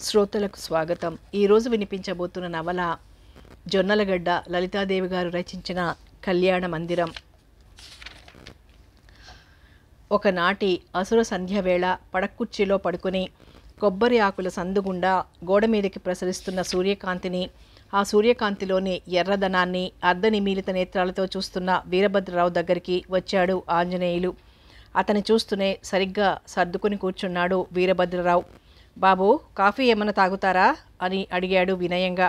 శ్రోతలకు స్వాగతం. ఈరోజు వినిపించబోతున్న నవల జొన్నలగడ్డ లలితాదేవి గారు రచించిన కళ్యాణ మందిరం. ఒకనాటి అసుర సంధ్యవేళ పడక్కుర్చీలో పడుకుని కొబ్బరి ఆకుల సందుగుండా గోడ మీదకి ప్రసరిస్తున్న సూర్యకాంతిని, ఆ సూర్యకాంతిలోని ఎర్రదనాన్ని అర్ధనిమీలిత నేత్రాలతో చూస్తున్న వీరభద్రరావు దగ్గరికి వచ్చాడు ఆంజనేయులు. అతని చూస్తూనే సరిగ్గా సర్దుకుని కూర్చున్నాడు వీరభద్రరావు. బాబు, కాఫీ ఏమన్నా తాగుతారా అని అడిగాడు వినయంగా.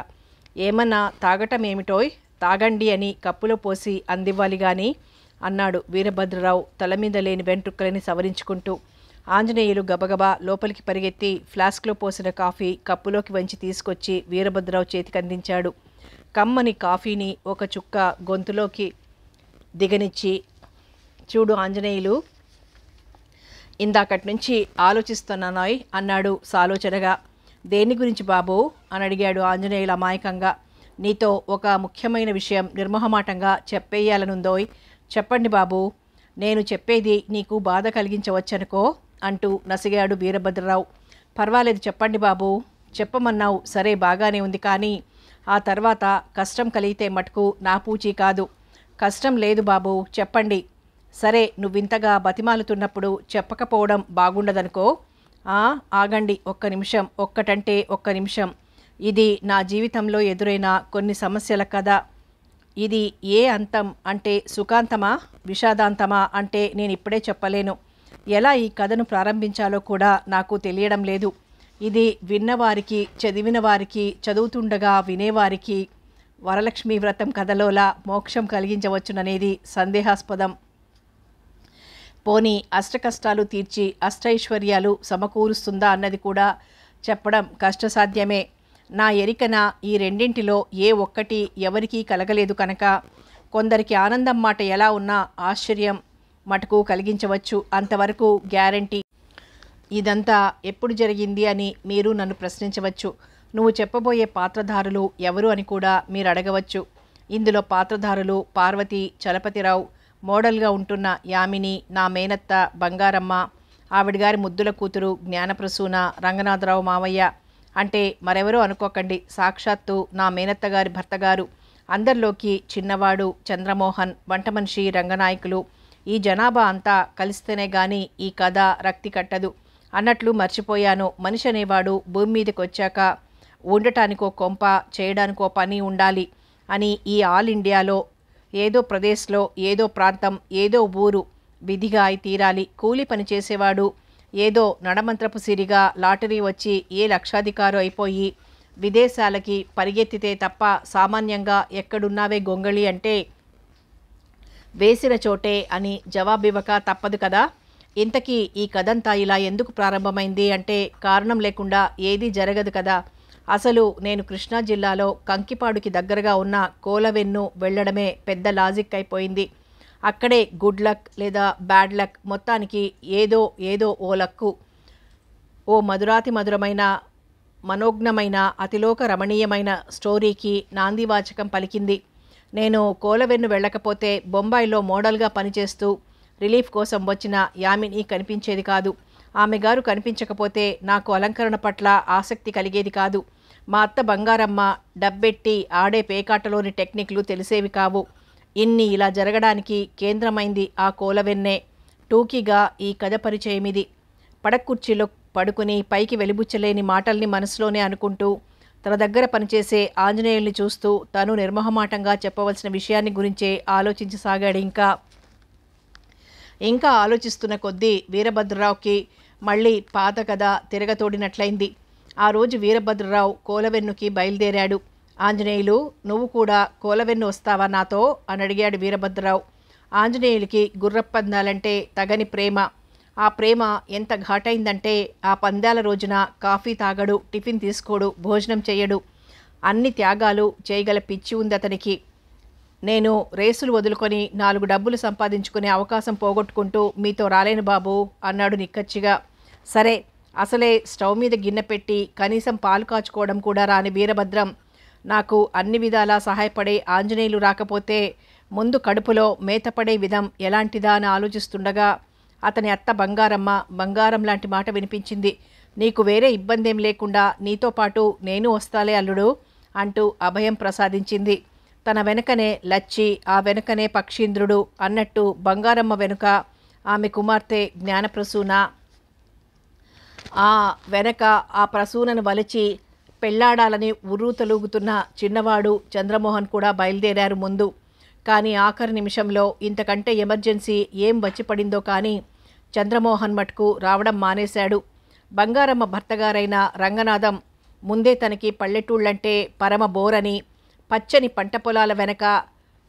ఏమన్నా తాగటం ఏమిటోయ్, తాగండి అని కప్పులో పోసి అందివ్వాలి గాని అన్నాడు వీరభద్రరావు తల మీద లేని వెంట్రుక్కలని సవరించుకుంటూ. ఆంజనేయులు గబగబా లోపలికి పరిగెత్తి ఫ్లాస్క్లో పోసిన కాఫీ కప్పులోకి వంచి తీసుకొచ్చి వీరభద్రరావు చేతికి అందించాడు. కమ్మని కాఫీని ఒక చుక్క గొంతులోకి దిగనిచ్చి, చూడు ఆంజనేయులు, ఇందాకటి నుంచి ఆలోచిస్తున్నానాయ్ అన్నాడు సాలోచనగా. దేని గురించి బాబు అని అడిగాడు ఆంజనేయులు అమాయకంగా. నీతో ఒక ముఖ్యమైన విషయం నిర్మోహమాటంగా చెప్పేయాలనుందోయ్. చెప్పండి బాబు. నేను చెప్పేది నీకు బాధ కలిగించవచ్చనుకో అంటూ నసిగాడు వీరభద్రరావు. పర్వాలేదు చెప్పండి బాబు. చెప్పమన్నావు సరే, బాగానే ఉంది, కానీ ఆ తర్వాత కష్టం కలిగితే మటుకు నా పూచీ కాదు. కష్టం లేదు బాబు, చెప్పండి. సరే, నువ్వింతగా బతిమాలుతున్నప్పుడు చెప్పకపోవడం బాగుండదనుకో. ఆగండి ఒక్క నిమిషం, ఒక్కటంటే ఒక్క నిమిషం. ఇది నా జీవితంలో ఎదురైన కొన్ని సమస్యల కథ. ఇది ఏ అంతం అంటే సుఖాంతమా, విషాదాంతమా అంటే నేను ఇప్పుడే చెప్పలేను. ఎలా ఈ కథను ప్రారంభించాలో కూడా నాకు తెలియడం లేదు. ఇది విన్నవారికి, చదివిన వారికి, చదువుతుండగా వినేవారికి వరలక్ష్మీ వ్రతం కథలోలా మోక్షం కలిగించవచ్చుననేది సందేహాస్పదం. పోనీ అష్టకష్టాలు తీర్చి అష్టైశ్వర్యాలు సమకూరుస్తుందా అన్నది కూడా చెప్పడం కష్టసాధ్యమే. నా ఎరికన ఈ రెండింటిలో ఏ ఒక్కటి ఎవరికీ కలగలేదు కనుక కొందరికి ఆనందం మాట ఎలా ఉన్నా ఆశ్చర్యం మటుకు కలిగించవచ్చు, అంతవరకు గ్యారంటీ. ఇదంతా ఎప్పుడు జరిగింది అని మీరు నన్ను ప్రశ్నించవచ్చు. నువ్వు చెప్పబోయే పాత్రధారులు ఎవరు అని కూడా మీరు అడగవచ్చు. ఇందులో పాత్రధారులు పార్వతి, చలపతిరావు, మోడల్గా ఉంటున్న యామిని, నా మేనత్త బంగారమ్మ, ఆవిడగారి ముద్దుల కూతురు జ్ఞానప్రసూన, రంగనాథరావు మావయ్య. అంటే మరెవరో అనుకోకండి, సాక్షాత్తు నా మేనత్తగారి భర్తగారు. అందరిలోకి చిన్నవాడు చంద్రమోహన్, వంట మనిషి రంగనాయకులు. ఈ జనాభా అంతా కలిస్తేనే గాని ఈ కథ రక్తి కట్టదు. అన్నట్లు మర్చిపోయాను, మనిషి అనేవాడు భూమి మీదకి వచ్చాక ఉండటానికో కొంప, చేయడానికో పని ఉండాలి అని ఈ ఆల్ ఇండియాలో ఏదో ప్రదేశ్లో, ఏదో ప్రాంతం, ఏదో ఊరు విధిగా అయి తీరాలి. కూలి పని చేసేవాడు ఏదో నడమంత్రపు సిరిగా లాటరీ వచ్చి ఏ లక్షాధికారు అయిపోయి విదేశాలకి పరిగెత్తితే తప్ప సామాన్యంగా ఎక్కడున్నావే గొంగళి అంటే వేసిన చోటే అని జవాబివ్వక తప్పదు కదా. ఇంతకీ ఈ కథంతా ఇలా ఎందుకు ప్రారంభమైంది అంటే కారణం లేకుండా ఏదీ జరగదు కదా. అసలు నేను కృష్ణా జిల్లాలో కంకిపాడుకి దగ్గరగా ఉన్న కోలవెన్ను వెళ్ళడమే పెద్ద లాజిక్ అయిపోయింది. అక్కడే గుడ్ లక్ లేదా బ్యాడ్ లక్, మొత్తానికి ఏదో ఓ లక్కు, ఓ మధురాతి మధురమైన, మనోజ్ఞమైన, అతిలోక రమణీయమైన స్టోరీకి నాందివాచకం పలికింది. నేను కోలవెన్ను వెళ్ళకపోతే బొంబాయిలో మోడల్గా పనిచేస్తూ రిలీఫ్ కోసం వచ్చిన యామిని కనిపించేది కాదు. ఆమె గారు కనిపించకపోతే నాకు అలంకరణ పట్ల ఆసక్తి కలిగేది కాదు. మా అత్త బంగారమ్మ డబ్బెట్టి ఆడే పేకాటలోని టెక్నిక్లు తెలిసేవి కావు. ఇన్ని ఇలా జరగడానికి కేంద్రమైంది ఆ కోలవెన్నే. టూకీగా ఈ కథ పరిచయమిది. పడక్కుర్చీలో పడుకుని పైకి వెలిబుచ్చలేని మాటల్ని మనసులోనే అనుకుంటూ తన దగ్గర పనిచేసే ఆంజనేయుల్ని చూస్తూ తను నిర్మోహమాటంగా చెప్పవలసిన విషయాన్ని గురించే ఆలోచించసాగాడు. ఇంకా ఆలోచిస్తున్న కొద్దీ వీరభద్రరావుకి మళ్ళీ పాత కథ తిరగతోడినట్లయింది. ఆ రోజు వీరభద్రరావు కోలవెన్నుకి బయలుదేరాడు. ఆంజనేయులు, నువ్వు కూడా కోలవెన్ను వస్తావా నాతో అని అడిగాడు వీరభద్రరావు. ఆంజనేయులకి గుర్రపందాలంటే తగని ప్రేమ. ఆ ప్రేమ ఎంత ఘాటైందంటే ఆ పందాల రోజున కాఫీ తాగడు, టిఫిన్ తీసుకోడు, భోజనం చేయడు. అన్ని త్యాగాలు చేయగల పిచ్చి ఉంది అతనికి. నేను రేసులు వదులుకొని 4 డబ్బులు సంపాదించుకునే అవకాశం పోగొట్టుకుంటూ మీతో రాలేను బాబు అన్నాడు నిక్కచ్చిగా. సరే, అసలే స్టవ్ మీద గిన్నె పెట్టి కనీసం పాలు కాచుకోవడం కూడా రాని వీరభద్రం నాకు అన్ని విధాలా సహాయపడే ఆంజనేయులు రాకపోతే ముందు కడుపులో మేతపడే విధం ఎలాంటిదా అని ఆలోచిస్తుండగా అతని అత్త బంగారమ్మ బంగారం లాంటి మాట వినిపించింది. నీకు వేరే ఇబ్బందేం లేకుండా నీతో పాటు నేను వస్తాలే అల్లుడు అంటూ అభయం ప్రసాదించింది. తన వెనుకనే లచ్చి, ఆ వెనుకనే పక్షీంద్రుడు అన్నట్టు బంగారమ్మ వెనుక ఆమె కుమార్తె జ్ఞానప్రసూన, ఆ వెనక ఆ ప్రసూనను వలిచి పెళ్లాడాలని ఉర్రూతలూగుతున్న చిన్నవాడు చంద్రమోహన్ కూడా బయలుదేరారు ముందు. కానీ ఆఖరి నిమిషంలో ఇంతకంటే ఎమర్జెన్సీ ఏం వచ్చి పడిందో కానీ చంద్రమోహన్ మటుకు రావడం మానేశాడు. బంగారమ్మ భర్తగారైన రంగనాథం ముందే తనకి పల్లెటూళ్ళంటే పరమ బోరని, పచ్చని పంట పొలాల వెనక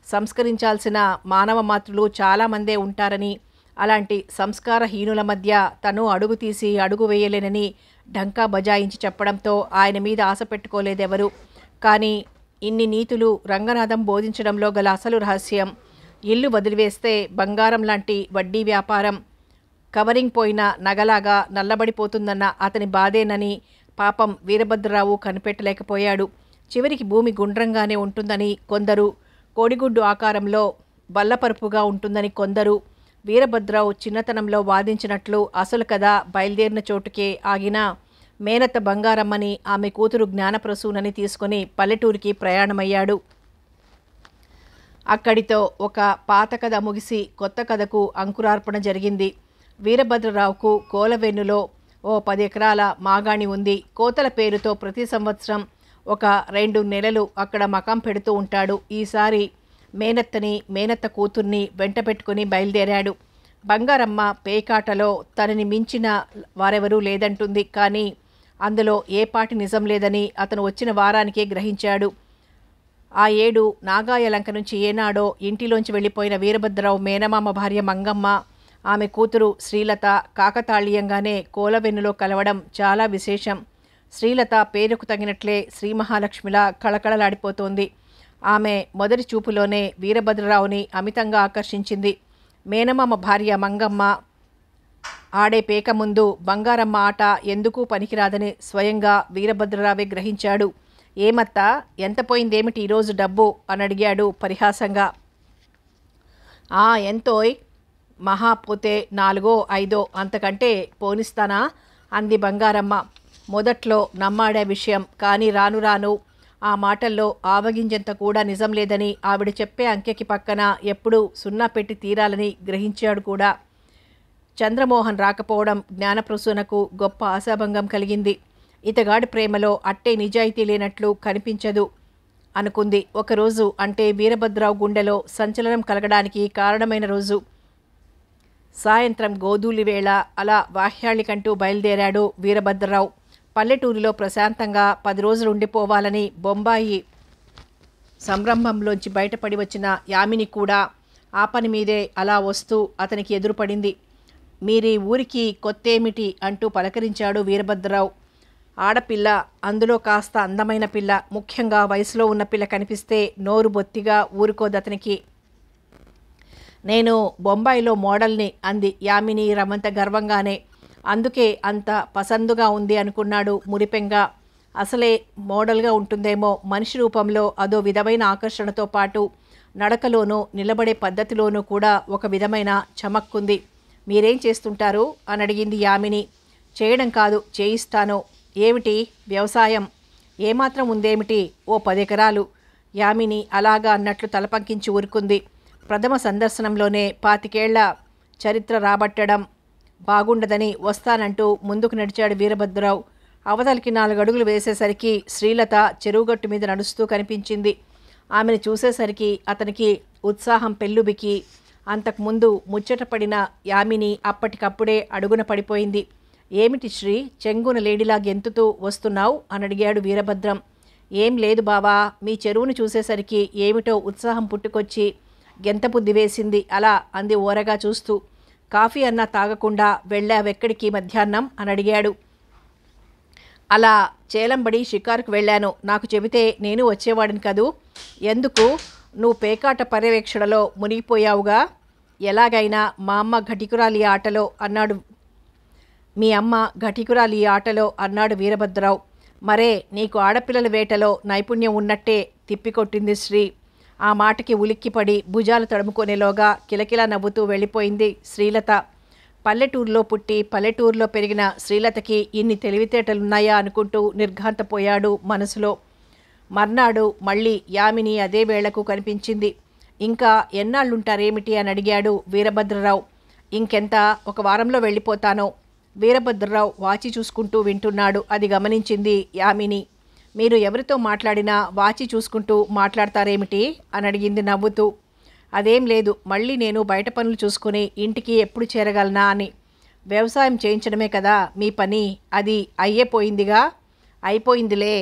సంస్కరించాల్సిన మానవ మాతృలు చాలామందే ఉంటారని, అలాంటి సంస్కారహీనుల మధ్య తను అడుగు తీసి అడుగు వేయలేనని ఢంకా బజాయించి చెప్పడంతో ఆయన మీద ఆశ పెట్టుకోలేదెవరు. కానీ ఇన్ని నీతులు రంగనాథం బోధించడంలో గల అసలు రహస్యం, ఇల్లు వదిలివేస్తే బంగారం లాంటి వడ్డీ వ్యాపారం కవరింగ్ పోయిన నగలాగా నల్లబడిపోతుందన్న అతని బాధేనని పాపం వీరభద్రరావు కనిపెట్టలేకపోయాడు. చివరికి భూమి గుండ్రంగానే ఉంటుందని కొందరు, కోడిగుడ్డు ఆకారంలో బల్లపరుపుగా ఉంటుందని కొందరు, వీరభద్రరావు చిన్నతనంలో వాదించినట్లు అసలు కథ బయలుదేరిన చోటుకే ఆగిన మేనత్త బంగారమ్మని ఆమె కూతురు జ్ఞానప్రసూనని తీసుకుని పల్లెటూరికి ప్రయాణమయ్యాడు. అక్కడితో ఒక పాత కథ ముగిసి కొత్త కథకు అంకురార్పణ జరిగింది. వీరభద్రరావుకు కోలవెన్నులో ఓ 10 ఎకరాల మాగాణి ఉంది. కోతల పేరుతో ప్రతి సంవత్సరం ఒక 2 నెలలు అక్కడ మకాం పెడుతూ ఉంటాడు. ఈసారి మేనత్తని, మేనత్త కూతుర్ని వెంట పెట్టుకుని బయలుదేరాడు. బంగారమ్మ పేకాటలో తనని మించిన వారెవరూ లేదంటుంది. కానీ అందులో ఏ పాటి నిజం లేదని అతను వచ్చిన వారానికే గ్రహించాడు. ఆ ఏడు నాగాయలంక నుంచి ఏనాడో ఇంటిలోంచి వెళ్ళిపోయిన వీరభద్రరావు మేనమామ భార్య మంగమ్మ, ఆమె కూతురు శ్రీలత కాకతాళీయంగానే కోలవెన్నులో కలవడం చాలా విశేషం. శ్రీలత పేరుకు తగినట్లే శ్రీ మహాలక్ష్మిలా కళకళలాడిపోతోంది. ఆమె మొదటి చూపులోనే వీరభద్రరావుని అమితంగా ఆకర్షించింది. మేనమామ భార్య మంగమ్మ ఆడే పేక ముందు బంగారమ్మ ఆట ఎందుకు పనికిరాదని స్వయంగా వీరభద్రరావే గ్రహించాడు. ఏమత్తా, ఎంత పోయిందేమిటి ఈరోజు డబ్బు అని అడిగాడు పరిహాసంగా. ఎంతోయ్, మహా పోతే 4-5 అంతకంటే పోనిస్తానా అంది బంగారమ్మ. మొదట్లో నమ్మాడే విషయం, కానీ రాను రాను ఆ మాటల్లో ఆవగింజంత కూడా నిజం లేదని, ఆవిడ చెప్పే అంకెకి పక్కన ఎప్పుడూ 0 పెట్టి తీరాలని గ్రహించాడు కూడా. చంద్రమోహన్ రాకపోవడం జ్ఞానప్రసూనకు గొప్ప ఆశాభంగం కలిగింది. ఇతగాడి ప్రేమలో అట్టే నిజాయితీ లేనట్లు కనిపించదు అనుకుంది. ఒకరోజు, అంటే వీరభద్రరావు గుండెలో సంచలనం కలగడానికి కారణమైన రోజు సాయంత్రం గోధూలి వేళ అలా వాహ్యాళికంటూ బయలుదేరాడు వీరభద్రరావు. పల్లెటూరిలో ప్రశాంతంగా 10 రోజులు ఉండిపోవాలని బొంబాయి సంరంభంలోంచి బయటపడి వచ్చిన యామిని కూడా ఆ పని మీదే అలా వస్తూ అతనికి ఎదురుపడింది. మీరీ ఊరికి కొత్తేమిటి అంటూ పలకరించాడు వీరభద్రరావు. ఆడపిల్ల, అందులో కాస్త అందమైన పిల్ల, ముఖ్యంగా వయసులో ఉన్న పిల్ల కనిపిస్తే నోరు బొత్తిగా ఊరుకోదతనికి. నేను బొంబాయిలో మోడల్ని అంది యామిని రమంత గర్వంగానే. అందుకే అంత పసందుగా ఉంది అనుకున్నాడు మురిపెంగా. అసలే మోడల్గా ఉంటుందేమో, మనిషి రూపంలో అదో విధమైన ఆకర్షణతో పాటు నడకలోనూ నిలబడే పద్ధతిలోనూ కూడా ఒక విధమైన చమక్కుంది. మీరేం చేస్తుంటారు అని అడిగింది యామిని. చేయడం కాదు, చేయిస్తాను. ఏమిటి? వ్యవసాయం. ఏమాత్రం ఉందేమిటి? ఓ 10 ఎకరాలు. యామిని అలాగా అన్నట్లు తలపంకించి ఊరుకుంది. ప్రథమ సందర్శనంలోనే 25 ఏళ్ల చరిత్ర రాబట్టడం బాగుండదని వస్తానంటూ ముందుకు నడిచాడు వీరభద్రరావు. అవతలికి 4 అడుగులు వేసేసరికి శ్రీలత చెరువుగట్టు మీద నడుస్తూ కనిపించింది. ఆమెను చూసేసరికి అతనికి ఉత్సాహం పెల్లుబికి, అంతకుముందు ముచ్చటపడిన యామిని అప్పటికప్పుడే అడుగున పడిపోయింది. ఏమిటి శ్రీ, చెంగున లేడిలా గెంతుతూ వస్తున్నావు అని అడిగాడు వీరభద్రం. ఏం లేదు బావా, మీ చెరువును చూసేసరికి ఏమిటో ఉత్సాహం పుట్టుకొచ్చి గెంత బుద్ధి వేసింది అలా అంది ఓరగా చూస్తూ. కాఫీ అన్నా తాగకుండా వెళ్ళావెక్కడికి మధ్యాహ్నం అని అడిగాడు. అలా చేలంబడి షికారుకు వెళ్ళాను. నాకు చెబితే నేను వచ్చేవాడిని కదూ. ఎందుకు? నువ్వు పేకాట పర్యవేక్షణలో మునిగిపోయావుగా. ఎలాగైనా మా అమ్మ ఘటికురాలి ఆటలో అన్నాడు. మీ అమ్మ ఘటికురాలి ఆటలో అన్నాడు వీరభద్రరావు. మరే, నీకు ఆడపిల్లల వేటలో నైపుణ్యం ఉన్నట్టే తిప్పికొట్టింది శ్రీ. ఆ మాటకి ఉలిక్కిపడి భుజాలు తడుముకునేలోగా కిలకిలా నవ్వుతూ వెళ్ళిపోయింది శ్రీలత. పల్లెటూరులో పుట్టి పల్లెటూరులో పెరిగిన శ్రీలతకి ఇన్ని తెలివితేటలున్నాయా అనుకుంటూ నిర్ఘాంతపోయాడు మనసులో. మర్నాడు మళ్ళీ యామిని అదే వేళకు కనిపించింది. ఇంకా ఎన్నాళ్ళుంటారేమిటి అని అడిగాడు వీరభద్రరావు. ఇంకెంత, ఒక వారంలో వెళ్ళిపోతాను. వీరభద్రరావు వాచి చూసుకుంటూ వింటున్నాడు. అది గమనించింది యామిని. మీరు ఎవరితో మాట్లాడినా వాచి చూసుకుంటూ మాట్లాడతారేమిటి అని అడిగింది నవ్వుతూ. అదేం లేదు, మళ్ళీ నేను బయట పనులు చూసుకుని ఇంటికి ఎప్పుడు చేరగలనా అని. వ్యవసాయం చేయించడమే కదా మీ పని, అది అయ్యేపోయిందిగా. అయిపోయిందిలే.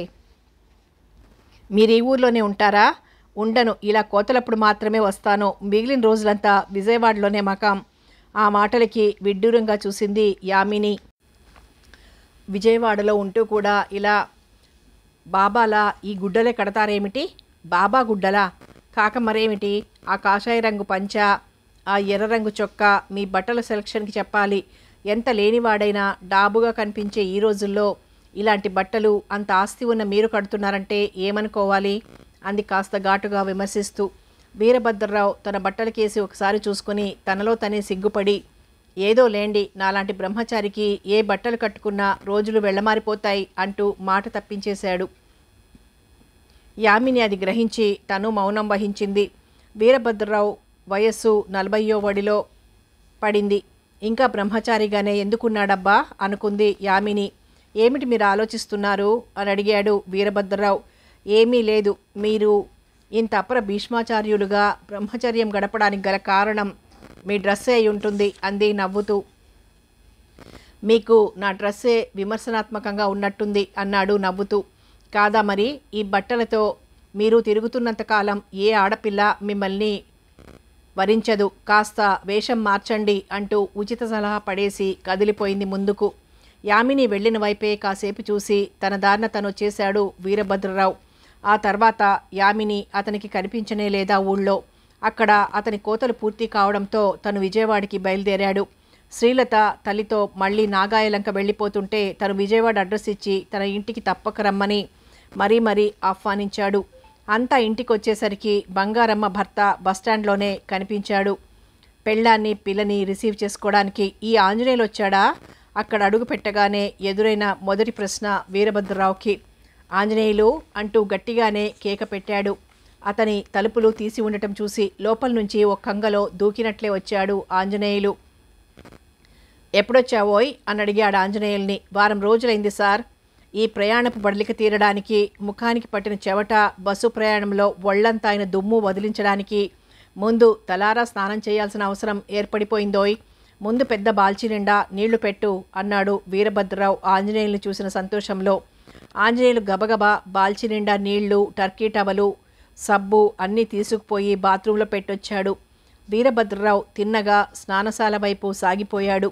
మీరు ఈ ఊర్లోనే ఉంటారా? ఉండను, ఇలా కోతలప్పుడు మాత్రమే వస్తాను. మిగిలిన రోజులంతా విజయవాడలోనే మకాం. ఆ మాటలకి విడ్డూరంగా చూసింది యామిని. విజయవాడలో ఉంటూ కూడా ఇలా బాబాలా ఈ గుడ్డలే కడతారేమిటి? బాబా గుడ్డలా? కాక మరేమిటి? ఆ కాషాయ రంగు పంచ, ఆ ఎర్ర రంగు చొక్కా మీ బట్టల సెలక్షన్కి చెప్పాలి. ఎంత లేనివాడైనా డాబుగా కనిపించే ఈ రోజుల్లో ఇలాంటి బట్టలు అంత ఆస్తి ఉన్న మీరు కడుతున్నారంటే ఏమనుకోవాలి అంది కాస్త ఘాటుగా విమర్శిస్తూ. వీరభద్రరావు తన బట్టలకేసి ఒకసారి చూసుకుని తనలో తనే సిగ్గుపడి, ఏదో లేండి, నాలాంటి బ్రహ్మచారికి ఏ బట్టలు కట్టుకున్నా రోజులు వెళ్ళమారిపోతాయి అంటూ మాట తప్పించేశాడు. యామిని అది గ్రహించి తను మౌనం వహించింది. వీరభద్రరావు వయస్సు 40వ వడిలో పడింది. ఇంకా బ్రహ్మచారిగానే ఎందుకున్నాడబ్బా అనుకుంది యామిని. ఏమిటి మీరు ఆలోచిస్తున్నారు అని అడిగాడు వీరభద్రరావు. ఏమీ లేదు, మీరు ఇంత అపర భీష్మాచార్యులుగా బ్రహ్మచర్యం గడపడానికి గల కారణం మీ డ్రెస్సే అయి ఉంటుంది అంది నవ్వుతూ. మీకు నా డ్రెస్సే విమర్శనాత్మకంగా ఉన్నట్టుంది అన్నాడు నవ్వుతూ. కాదా మరి, ఈ బట్టలతో మీరు తిరుగుతున్నంతకాలం ఏ ఆడపిల్ల మిమ్మల్ని వరించదు. కాస్త వేషం మార్చండి అంటూ ఉచిత సలహా పడేసి కదిలిపోయింది ముందుకు. యామిని వెళ్ళిన వైపే కాసేపు చూసి తన దారిన తను వచ్చేశాడు వీరభద్రరావు. ఆ తర్వాత యామిని అతనికి కనిపించనే లేదా ఊళ్ళో. అక్కడ అతని కోతలు పూర్తి కావడంతో తను విజయవాడకి బయలుదేరాడు. శ్రీలత తల్లితో మళ్ళీ నాగాయలంక వెళ్ళిపోతుంటే తను విజయవాడ అడ్రస్ ఇచ్చి తన ఇంటికి తప్పక రమ్మని మరీ ఆహ్వానించాడు. అంతా ఇంటికి వచ్చేసరికి బంగారమ్మ భర్త బస్టాండ్లోనే కనిపించాడు. పెళ్ళాన్ని పిల్లని రిసీవ్ చేసుకోవడానికి ఈ ఆంజనేయులు వచ్చాడా? అక్కడ అడుగు పెట్టగానే ఎదురైన మొదటి ప్రశ్న వీరభద్రరావుకి. ఆంజనేయులు అంటూ గట్టిగానే కేక పెట్టాడు. అతని తలుపులు తీసి ఉండటం చూసి లోపల నుంచి ఒక కంగలో దూకినట్లే వచ్చాడు ఆంజనేయులు. ఎప్పుడొచ్చావోయ్ అని అడిగాడు ఆంజనేయుల్ని. వారం రోజులైంది సార్. ఈ ప్రయాణపు బడలిక తీరడానికి, ముఖానికి పట్టిన చెవట, బస్సు ప్రయాణంలో ఒళ్లంతా ఆయన దుమ్ము వదిలించడానికి ముందు తలారా స్నానం చేయాల్సిన అవసరం ఏర్పడిపోయిందోయ్. ముందు పెద్ద బాల్చి నిండా నీళ్లు పెట్టు అన్నాడు వీరభద్రరావు ఆంజనేయుల్ని చూసిన సంతోషంలో. ఆంజనేయులు గబగబా బాల్చి నిండా నీళ్లు, టర్కీ టవలు, సబ్బు అన్నీ తీసుకుపోయి బాత్రూంలో పెట్టొచ్చాడు. వీరభద్రరావు తిన్నగా స్నానశాల వైపు సాగిపోయాడు.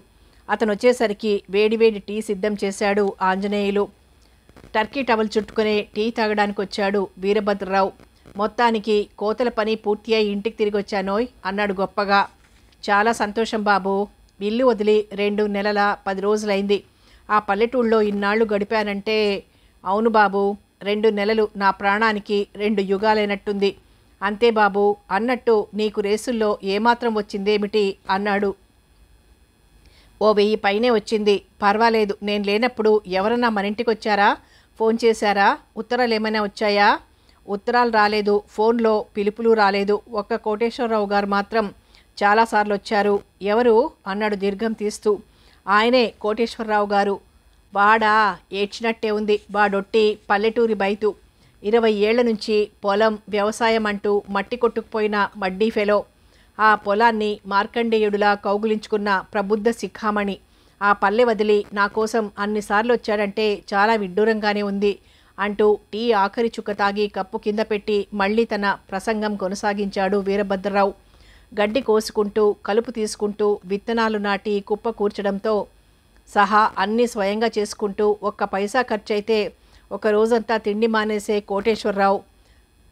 అతను వచ్చేసరికి వేడివేడి టీ సిద్ధం చేశాడు ఆంజనేయులు. టర్కీ టవల్ చుట్టుకునే టీ తాగడానికి వచ్చాడు వీరభద్రరావు. మొత్తానికి కోతల పని పూర్తి అయి ఇంటికి తిరిగి వచ్చానోయ్ అన్నాడు గొప్పగా. చాలా సంతోషం బాబు. ఇల్లు వదిలి 2 నెలల 10 రోజులైంది. ఆ పల్లెటూళ్ళలో ఇన్నాళ్ళు గడిపానంటే. అవును బాబు, 2 నెలలు నా ప్రాణానికి 2 యుగాలైనట్టుంది. అంతే బాబు. అన్నట్టు నీకు రేసుల్లో ఏమాత్రం వచ్చిందేమిటి అన్నాడు. ఓ 1000 పైనే వచ్చింది. పర్వాలేదు, నేను లేనప్పుడు ఎవరన్నా మన ఇంటికి వచ్చారా? ఫోన్ చేశారా? ఉత్తరాలు ఏమైనా వచ్చాయా? ఉత్తరాలు రాలేదు, ఫోన్లో పిలుపులు రాలేదు. ఒక్క కోటేశ్వరరావు గారు మాత్రం చాలాసార్లు వచ్చారు. ఎవరు అన్నాడు దీర్ఘం తీస్తూ. ఆయనే కోటేశ్వరరావు గారు. వాడా? ఏడ్చినట్టే ఉంది. వాడొట్టి పల్లెటూరి బైతు. 20 ఏళ్ల నుంచి పొలం, వ్యవసాయం అంటూ మట్టి కొట్టుకుపోయిన మడ్డీ ఫెలో. ఆ పొలాన్ని మార్కండేయుడులా కౌగులించుకున్న ప్రబుద్ధ శిఖామణి. ఆ పల్లె వదిలి నా కోసం అన్నిసార్లు వచ్చాడంటే చాలా విడ్డూరంగానే ఉంది అంటూ టీ ఆఖరి చుక్క తాగి కప్పు కింద పెట్టి మళ్ళీ తన ప్రసంగం కొనసాగించాడు వీరభద్రరావు. గడ్డి కోసుకుంటూ, కలుపు తీసుకుంటూ, విత్తనాలు నాటి కుప్ప కూర్చడంతో సహా అన్నీ స్వయంగా చేసుకుంటూ ఒక్క పైసా ఖర్చయితే ఒక రోజంతా తిండి మానేసే కోటేశ్వరరావు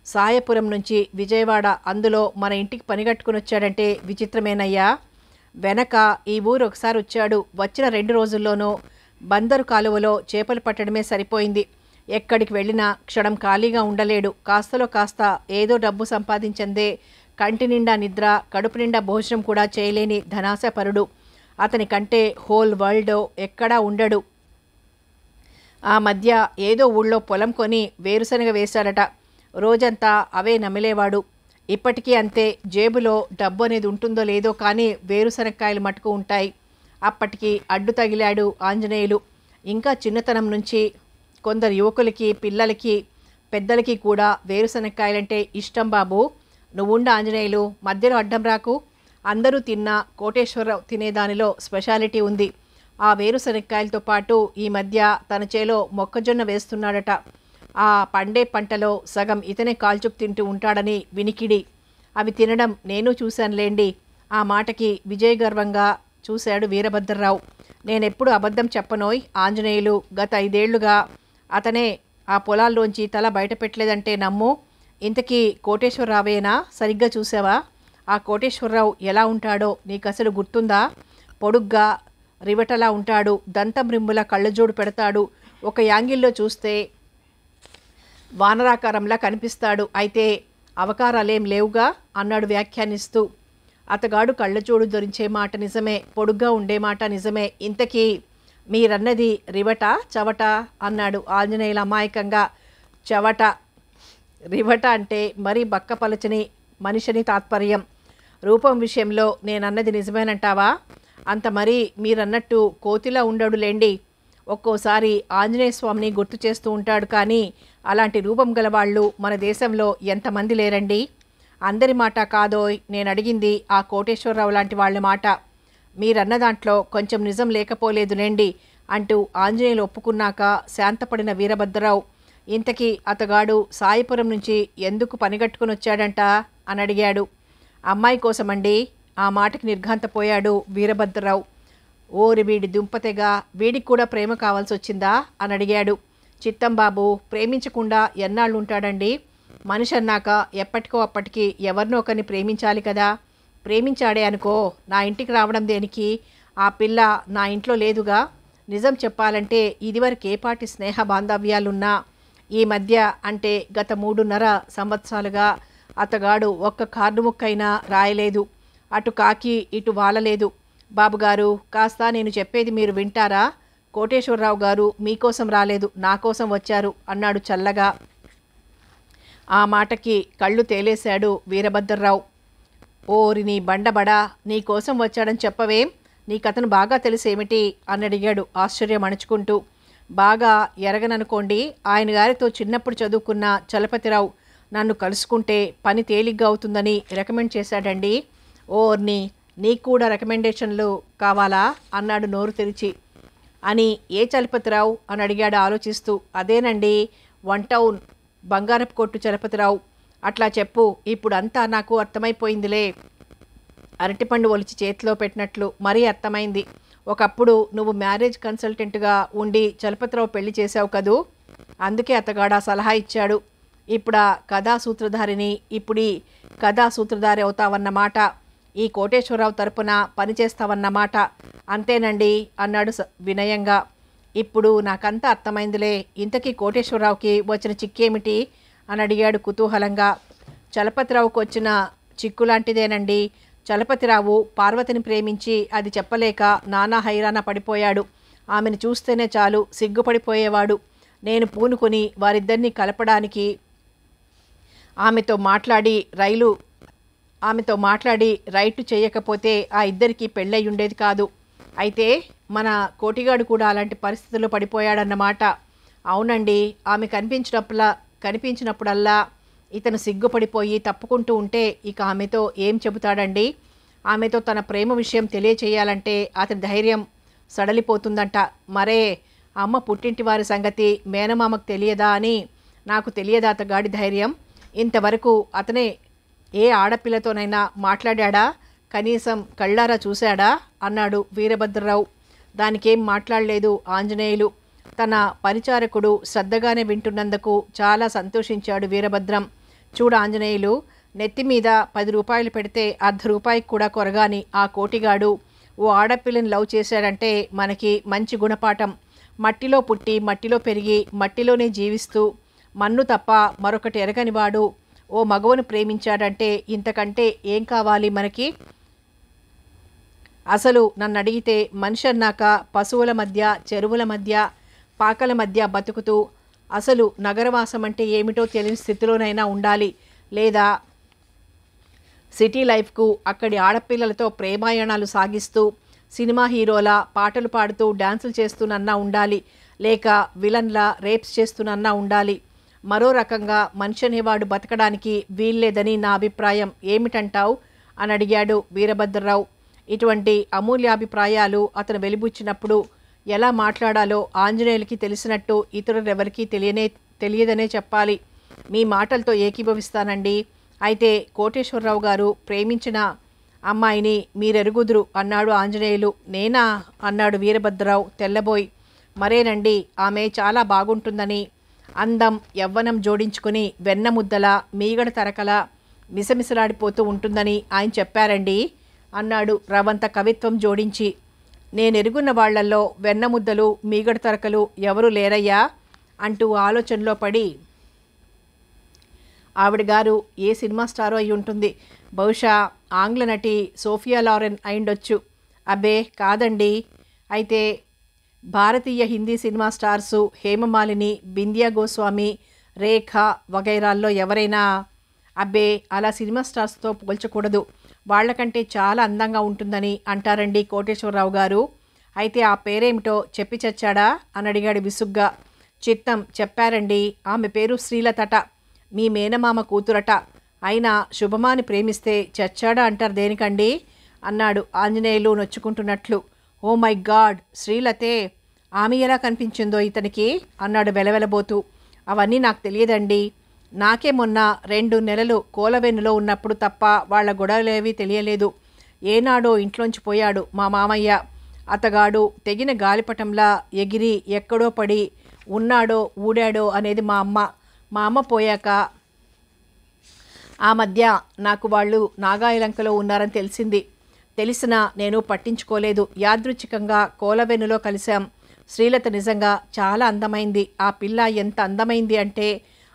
సాయపురం నుంచి విజయవాడ, అందులో మన ఇంటికి పనిగట్టుకుని వచ్చాడంటే విచిత్రమేనయ్యా. వెనక ఈ ఊరు ఒకసారి వచ్చాడు. వచ్చిన 2 రోజుల్లోనూ బందరు కాలువలో చేపలు పట్టడమే సరిపోయింది. ఎక్కడికి వెళ్ళినా క్షణం ఖాళీగా ఉండలేడు. కాస్తలో కాస్త ఏదో డబ్బు సంపాదించందే కంటి నిండా నిద్ర, కడుపు నిండా భోజనం కూడా చేయలేని ధనాశపరుడు. అతని కంటే హోల్ వరల్డ్లో ఎక్కడా ఉండడు. ఆ మధ్య ఏదో ఊళ్ళో పొలం కొని వేరుశనగ వేశాడట. రోజంతా అవే నమిలేవాడు. ఇప్పటికీ అంతే. జేబులో డబ్బు అనేది ఉంటుందో లేదో కానీ వేరుశనక్కాయలు మటుకు ఉంటాయి. అప్పటికి అడ్డు తగిలాడు ఆంజనేయులు. ఇంకా చిన్నతనం నుంచి కొందరు యువకులకి, పిల్లలకి, పెద్దలకి కూడా వేరుశనక్కాయలంటే ఇష్టం బాబు. నువ్వుండ ఆంజనేయులు, మధ్యలో అడ్డం రాకు. అందరూ తిన్నా కోటేశ్వరరావు తినేదానిలో స్పెషాలిటీ ఉంది. ఆ వేరుశనక్కాయలతో పాటు ఈ మధ్య తన చేలో మొక్కజొన్న వేస్తున్నాడట. ఆ పండే పంటలో సగం ఇతనే కాల్చుకు తింటూ ఉంటాడని వినికిడి. అవి తినడం నేను చూశానులేండి. ఆ మాటకి విజయ్ గర్వంగా చూశాడు వీరభద్రరావు. నేనెప్పుడు అబద్ధం చెప్పనోయ్ ఆంజనేయులు. గత 5 ఏళ్లుగా అతనే ఆ పొలాల్లోంచి తల బయట పెట్టలేదంటే నమ్ము. ఇంతకీ కోటేశ్వరరావేనా? సరిగ్గా చూసావా? ఆ కోటేశ్వరరావు ఎలా ఉంటాడో నీకసలు గుర్తుందా? పొడుగ్గా రివటలా ఉంటాడు. దంతం రిమ్ముల కళ్ళజోడు పెడతాడు. ఒక యాంగిల్లో చూస్తే వానరాకారంలా కనిపిస్తాడు. అయితే అవకారాలేం లేవుగా అన్నాడు వ్యాఖ్యానిస్తూ. అతగాడు కళ్ళజోడు ధరించే మాట నిజమే, పొడుగ్గా ఉండే మాట నిజమే. ఇంతకీ మీరన్నది రివట చవట అన్నాడు ఆంజనేయుల అమాయకంగా. చవట. రివట అంటే మరీ బక్కపలచని మనిషిని తాత్పర్యం. రూపం విషయంలో నేనన్నది నిజమేనంటావా? అంత మరీ మీరన్నట్టు కోతిలా ఉండడులేండి. ఒక్కోసారి ఆంజనేయ స్వామిని గుర్తు చేస్తూ ఉంటాడు. కానీ అలాంటి రూపం గలవాళ్ళు మన దేశంలో ఎంతమంది లేరండి? అందరి మాట కాదోయ్ నేను అడిగింది, ఆ కోటేశ్వరరావు లాంటి వాళ్ళ మాట. మీరన్న దాంట్లో కొంచెం నిజం లేకపోలేదులేండి అంటూ ఆంజనేయులు ఒప్పుకున్నాక శాంతపడిన వీరభద్రరావు, ఇంతకీ అతగాడు సాయిపురం నుంచి ఎందుకు పనిగట్టుకుని వచ్చాడంట అని అడిగాడు. అమ్మాయి కోసమండి. ఆ మాటకి నిర్ఘాంతపోయాడు వీరభద్రరావు. ఓరి వీడి దుంపతెగా, వీడికి కూడా ప్రేమ కావాల్సి వచ్చిందా అని అడిగాడు. చిత్తం బాబు, ప్రేమించకుండా ఎన్నాళ్ళు ఉంటాడండి? మనిషి అన్నాక ఎప్పటికో అప్పటికి ఎవరినో ఒకరిని ప్రేమించాలి కదా. ప్రేమించాడే అనుకో, నా ఇంటికి రావడం దేనికి? ఆ పిల్ల నా ఇంట్లో లేదుగా. నిజం చెప్పాలంటే ఇదివరకు ఏపాటి స్నేహ బాంధవ్యాలున్నా ఈ మధ్య అంటే గత 3.5 సంవత్సరాలుగా అతగాడు ఒక్క కార్డు ముక్కైనా రాయలేదు. అటు కాకి ఇటు వాలలేదు. బాబుగారు, కాస్త నేను చెప్పేది మీరు వింటారా? కోటేశ్వరరావు గారు మీకోసం రాలేదు, నా కోసం వచ్చారు అన్నాడు చల్లగా. ఆ మాటకి కళ్ళు తేలేశాడు వీరభద్రరావు. ఓరి నీ బండబడా, నీ కోసం వచ్చాడని చెప్పవేం? నీకతను బాగా తెలిసేమిటి అని అడిగాడు ఆశ్చర్యం అణుచుకుంటూ. బాగా ఎరగననుకోండి, ఆయన గారితో చిన్నప్పుడు చదువుకున్న చలపతిరావు నన్ను కలుసుకుంటే పని తేలిగ్గా అవుతుందని రికమెండ్ చేశాడండి. ఓర్ని, నీకు కూడా రికమెండేషన్లు కావాలా అన్నాడు నోరు తెరిచి. అని ఏ చలపతిరావు అని అడిగాడు ఆలోచిస్తూ. అదేనండి, 1 టౌన్ బంగారపు కొట్టు చలపతిరావు. అట్లా చెప్పు, ఇప్పుడు అంతా నాకు అర్థమైపోయిందిలే. అరటిపండు ఒలిచి చేతిలో పెట్టినట్లు మరీ అర్థమైంది. ఒకప్పుడు నువ్వు మ్యారేజ్ కన్సల్టెంట్గా ఉండి చలపతిరావు పెళ్లి చేశావు కదూ, అందుకే అతగాడు సలహా ఇచ్చాడు. ఇప్పుడు ఆ కథా సూత్రధారిని, ఇప్పుడు ఈ కథా సూత్రధారి అవుతావన్నమాట. ఈ కోటేశ్వరరావు తరపున పనిచేస్తావన్నమాట. అంతేనండి అన్నాడు వినయంగా. ఇప్పుడు నాకంతా అర్థమైందిలే. ఇంతకీ కోటేశ్వరరావుకి వచ్చిన చిక్కేమిటి అని అడిగాడు కుతూహలంగా. చలపతిరావుకు వచ్చిన చిక్కులాంటిదేనండి. చలపతిరావు పార్వతిని ప్రేమించి అది చెప్పలేక నానా హైరాణ పడిపోయాడు. ఆమెను చూస్తేనే చాలు సిగ్గుపడిపోయేవాడు. నేను పూనుకొని వారిద్దరినీ కలపడానికి ఆమెతో మాట్లాడి రైటు చేయకపోతే ఆ ఇద్దరికి పెళ్ళై ఉండేది కాదు. అయితే మన కోటిగాడు కూడా అలాంటి పరిస్థితుల్లో పడిపోయాడన్నమాట. అవునండి, ఆమె కనిపించినప్పుడల్లా ఇతను సిగ్గుపడిపోయి తప్పుకుంటూ ఉంటే ఇక ఆమెతో ఏం చెబుతాడండి? ఆమెతో తన ప్రేమ విషయం తెలియచేయాలంటే అతని ధైర్యం సడలిపోతుందంట. మరే అమ్మ పుట్టింటి వారి సంగతి మేనమామకు తెలియదా అని. నాకు తెలియదా అతగాడి ధైర్యం? ఇంతవరకు అతనే ఏ ఆడపిల్లతోనైనా మాట్లాడా? కనీసం కళ్ళారా చూశాడా అన్నాడు వీరభద్రరావు. దానికేం మాట్లాడలేదు ఆంజనేయులు. తన పరిచారకుడు శ్రద్ధగానే వింటున్నందుకు చాలా సంతోషించాడు వీరభద్రం. చూడు ఆంజనేయులు, నెత్తి మీద 10 రూపాయలు పెడితే ₹1/2 కూడా కొరగాని ఆ కోటిగాడు ఓ ఆడపిల్లని లవ్ చేశాడంటే మనకి మంచి గుణపాఠం. మట్టిలో పుట్టి మట్టిలో పెరిగి మట్టిలోనే జీవిస్తూ మన్ను తప్ప మరొకటి ఎరగనివాడు ఓ మగవను ప్రేమించాడంటే ఇంతకంటే ఏం కావాలి మనకి? అసలు నన్ను అడిగితే మనిషి అన్నాక పశువుల మధ్య, చెరువుల మధ్య, పాకల మధ్య బతుకుతూ అసలు నగరవాసం అంటే ఏమిటో తెలియని స్థితిలోనైనా ఉండాలి, లేదా సిటీ లైఫ్కు అక్కడి ఆడపిల్లలతో ప్రేమాయణాలు సాగిస్తూ సినిమా హీరోలా పాటలు పాడుతూ డ్యాన్సులు చేస్తూనన్నా ఉండాలి, లేక విలన్లా రేప్స్ చేస్తూనన్నా ఉండాలి. మరో రకంగా మనిషి అనేవాడు బతకడానికి వీల్లేదని నా అభిప్రాయం, ఏమిటంటావు అని అడిగాడు వీరభద్రరావు. ఇటువంటి అమూల్యాభిప్రాయాలు అతను వెలిబుచ్చినప్పుడు ఎలా మాట్లాడాలో ఆంజనేయులకి తెలిసినట్టు ఇతరులెవరికీ తెలియదనే చెప్పాలి. మీ మాటలతో ఏకీభవిస్తానండి. అయితే కోటేశ్వరరావు గారు ప్రేమించిన అమ్మాయిని మీరెరుగుదురు అన్నాడు ఆంజనేయులు. నేనా అన్నాడు వీరభద్రరావు తెల్లబోయి. మరేనండి, ఆమె చాలా బాగుంటుందని, అందం యవ్వనం జోడించుకుని వెన్నముద్దల మీగడ తరకల మిసమిసలాడిపోతూ ఉంటుందని ఆయన చెప్పారండి అన్నాడు రవంత కవిత్వం జోడించి. నేనెరుగున్న వాళ్లల్లో వెన్నముద్దలు మీగడ తరకలు ఎవరూ లేరయ్యా అంటూ ఆలోచనలో పడి, ఆవిడ గారు ఏ సినిమా స్టారో అయి ఉంటుంది, బహుశా ఆంగ్ల నటి సోఫియా లారెన్ అయిండొచ్చు. అబ్బే కాదండి. అయితే భారతీయ హిందీ సినిమా స్టార్సు హేమమాలిని, బిందియా గోస్వామి, రేఖ వగైరాల్లో ఎవరైనా? అబ్బే అలా సినిమా స్టార్స్తో పోల్చకూడదు, వాళ్లకంటే చాలా అందంగా ఉంటుందని అంటారండి కోటేశ్వరరావు గారు. అయితే ఆ పేరేమిటో చెప్పి చచ్చాడా అని అడిగాడు విసుగ్గా. చిత్తం చెప్పారండి, ఆమె పేరు శ్రీలతట, మీ మేనమామ కూతురట. అయినా శుభమాని ప్రేమిస్తే చచ్చాడా అంటారు దేనికండి అన్నాడు ఆంజనేయులు నొచ్చుకుంటున్నట్లు. ఓ మై గాడ్, శ్రీలతే, ఆమె ఎలా కనిపించిందో ఇతనికి అన్నాడు వెలవెలబోతూ. అవన్నీ నాకు తెలియదండి. నాకే మొన్న 2 నెలలు కోలవెన్నులో ఉన్నప్పుడు తప్ప వాళ్ళ గొడవలేవీ తెలియలేదు. ఏనాడో ఇంట్లోంచి పోయాడు మా మామయ్య. అతగాడు తెగిన గాలిపటంలా ఎగిరి ఎక్కడో పడి ఉన్నాడో ఊడాడో అనేది మా అమ్మ పోయాక ఆ మధ్య నాకు వాళ్ళు నాగాయలంకలో ఉన్నారని తెలిసినా నేను పట్టించుకోలేదు. యాదృచ్ఛికంగా కోలవెన్నులో కలిశాం. శ్రీలత నిజంగా చాలా అందమైంది. ఆ పిల్ల ఎంత అందమైంది అంటే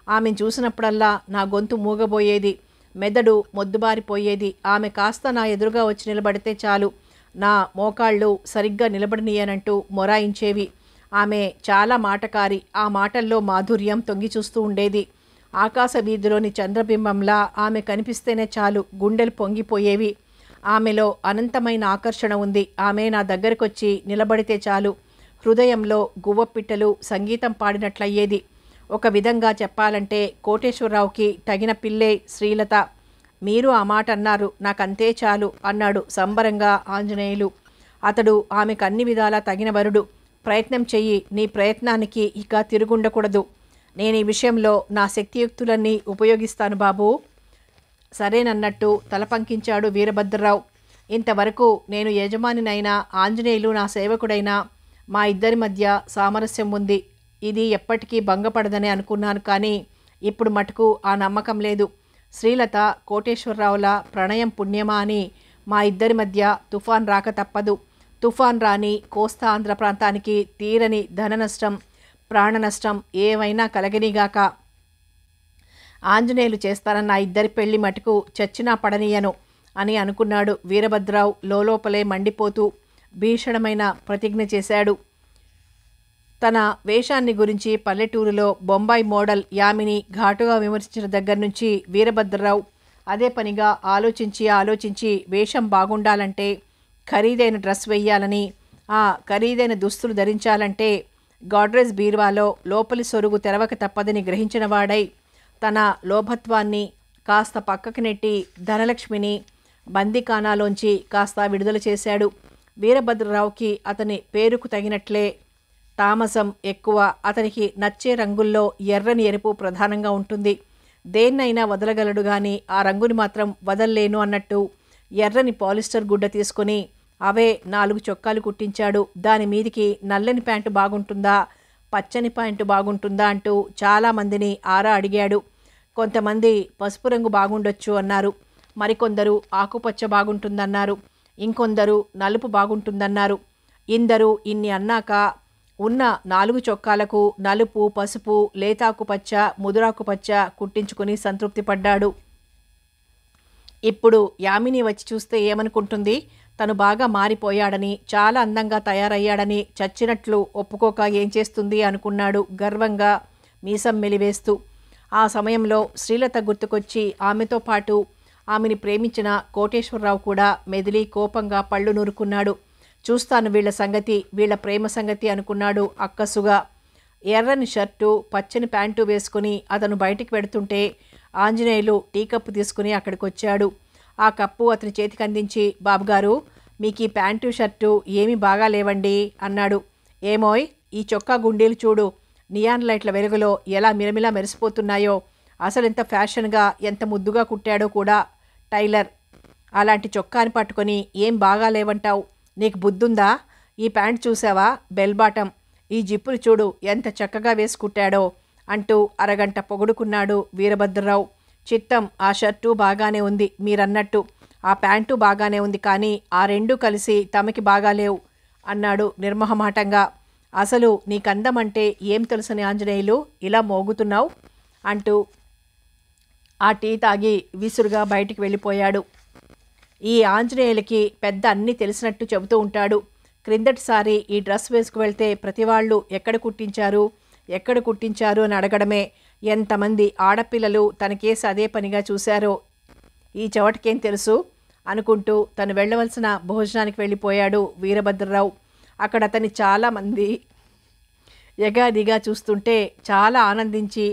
ఆమెను చూసినప్పుడల్లా నా గొంతు మూగబోయేది, మెదడు మొద్దుబారిపోయేది. ఆమె కాస్త నా ఎదురుగా వచ్చి నిలబడితే చాలు, నా మోకాళ్ళు సరిగ్గా నిలబడనీయనంటూ మొరాయించేవి. ఆమె చాలా మాటకారి. ఆ మాటల్లో మాధుర్యం తొంగి చూస్తూ ఉండేది. ఆకాశ వీధిలోని చంద్రబింబంలా ఆమె కనిపిస్తేనే చాలు, గుండెలు పొంగిపోయేవి. ఆమెలో అనంతమైన ఆకర్షణ ఉంది. ఆమె నా దగ్గరకొచ్చి నిలబడితే చాలు, హృదయంలో గువ్వపిట్టలు సంగీతం పాడినట్లయ్యేది. ఒక విధంగా చెప్పాలంటే కోటేశ్వరరావుకి తగిన పిల్లే శ్రీలత. మీరు ఆ మాట అన్నారు, నాకంతే చాలు అన్నాడు సంబరంగా ఆంజనేయులు. అతడు ఆమెకు అన్ని విధాలా తగిన వరుడు. ప్రయత్నం చెయ్యి, నీ ప్రయత్నానికి ఇక తిరుగుండకూడదు. నేను ఈ విషయంలో నా శక్తియుక్తులన్నీ ఉపయోగిస్తాను బాబూ. సరేనన్నట్టు తలపంకించాడు వీరభద్రరావు. ఇంతవరకు నేను యజమానినైనా ఆంజనేయులు నా సేవకుడైనా మా ఇద్దరి మధ్య సామరస్యం ఉంది. ఇది ఎప్పటికీ భంగపడదని అనుకున్నాను, కానీ ఇప్పుడు మటుకు ఆ నమ్మకం లేదు. శ్రీలత కోటేశ్వరరావుల ప్రణయం పుణ్యమా అని మా ఇద్దరి మధ్య తుఫాన్ రాక తప్పదు. తుఫాన్ రాని కోస్తా ఆంధ్ర ప్రాంతానికి తీరని ధన నష్టం, ప్రాణ నష్టం ఏవైనా కలగనిగాక. ఆంజనేయులు చేస్తానన్న ఇద్దరి పెళ్లి మటుకు చచ్చినా పడనీయను అని అనుకున్నాడు వీరభద్రరావు. లోపలే మండిపోతూ భీషణమైన ప్రతిజ్ఞ చేశాడు. తన వేషాన్ని గురించి పల్లెటూరులో బొంబాయి మోడల్ యామిని ఘాటుగా విమర్శించిన దగ్గర నుంచి వీరభద్రరావు అదే పనిగా ఆలోచించి వేషం బాగుండాలంటే ఖరీదైన డ్రెస్ వెయ్యాలని, ఆ ఖరీదైన దుస్తులు ధరించాలంటే గాడ్రేజ్ బీరువాలో లోపలి సొరుగు తెరవక తప్పదని గ్రహించిన వాడై తన లోభత్వాన్ని కాస్త పక్కకు నెట్టి ధనలక్ష్మిని బందీఖానాలోంచి కాస్త విడుదల చేశాడు. వీరభద్రరావుకి అతని పేరుకు తగినట్లే తామసం ఎక్కువ. అతనికి నచ్చే రంగుల్లో ఎర్రని ఎరుపు ప్రధానంగా ఉంటుంది. దేన్నైనా వదలగలడు కానీ ఆ రంగుని మాత్రం వదల్లేను అన్నట్టు ఎర్రని పాలిస్టర్ గుడ్డ తీసుకుని అవే 4 చొక్కాలు కుట్టించాడు. దాని మీదికి నల్లని ప్యాంటు బాగుంటుందా, పచ్చని ప్యాంటు బాగుంటుందా అంటూ చాలామందిని ఆరా అడిగాడు. కొంతమంది పసుపు రంగు బాగుండొచ్చు అన్నారు, మరికొందరు ఆకుపచ్చ బాగుంటుందన్నారు, ఇంకొందరు నలుపు బాగుంటుందన్నారు. ఇందరూ ఇన్ని అన్నాక ఉన్న 4 చొక్కాలకు నలుపు, పసుపు, లేతాకుపచ్చ, ముదురాకుపచ్చ కుట్టించుకుని సంతృప్తి పడ్డాడు. ఇప్పుడు యామిని వచ్చి చూస్తే ఏమనుకుంటుంది? తను బాగా మారిపోయాడని, చాలా అందంగా తయారయ్యాడని చచ్చినట్లు ఒప్పుకోక ఏం చేస్తుంది అనుకున్నాడు గర్వంగా మీసం మెలివేస్తూ. ఆ సమయంలో శ్రీలత గుర్తుకొచ్చి ఆమెతో పాటు ఆమెని ప్రేమించిన కోటేశ్వరరావు కూడా మెదిలి కోపంగా పళ్ళు నూరుకున్నాడు. చూస్తాను వీళ్ల సంగతి, వీళ్ల ప్రేమ సంగతి అనుకున్నాడు అక్కసుగా. ఎర్రని షర్టు, పచ్చని ప్యాంటు వేసుకుని అతను బయటికి వెడుతుంటే ఆంజనేయులు టీ కప్పు తీసుకుని అక్కడికొచ్చాడు. ఆ కప్పు అతని చేతికి అందించి, బాబుగారు మీకు ఈ ప్యాంటు షర్టు ఏమీ బాగా లేవండి అన్నాడు. ఏమోయ్, ఈ చొక్కా గుండీలు చూడు, నియాన్ లైట్ల వెలుగులో ఎలా మిలమిలా మెరిసిపోతున్నాయో, అసలు ఎంత ఫ్యాషన్గా ఎంత ముద్దుగా కుట్టాడో కూడా టైలర్. అలాంటి చొక్కాని పట్టుకొని ఏం బాగా లేవంటావు, నీకు బుద్ధుందా? ఈ ప్యాంట్ చూసావా, బెల్ బాటం, ఈ జిప్పులు చూడు ఎంత చక్కగా వేసుకుట్టాడో అంటూ అరగంట పొగుడుకున్నాడు వీరభద్రరావు. చిత్తం, ఆ షర్టు బాగానే ఉంది మీరన్నట్టు, ఆ ప్యాంటు బాగానే ఉంది, కానీ ఆ రెండూ కలిసి తమకి బాగాలేవు అన్నాడు నిర్మోహమాటంగా. అసలు నీకందమంటే ఏం తెలుసని ఆంజనేయులు ఇలా మోగుతున్నావు అంటూ ఆ టీ తాగి విసురుగా బయటికి వెళ్ళిపోయాడు. ఈ ఆంజనేయులకి పెద్ద అన్నీ తెలిసినట్టు చెబుతూ ఉంటాడు. క్రిందటిసారి ఈ డ్రెస్ వేసుకు వెళ్తే ప్రతివాళ్ళు ఎక్కడ కుట్టించారు అని అడగడమే. ఎంతమంది ఆడపిల్లలు తనకేసి అదే పనిగా చూశారో ఈ చెవటకేం తెలుసు అనుకుంటూ తను వెళ్ళవలసిన భోజనానికి వెళ్ళిపోయాడు వీరభద్రరావు. అక్కడ అతన్ని చాలామంది ఎగాదిగా చూస్తుంటే చాలా ఆనందించి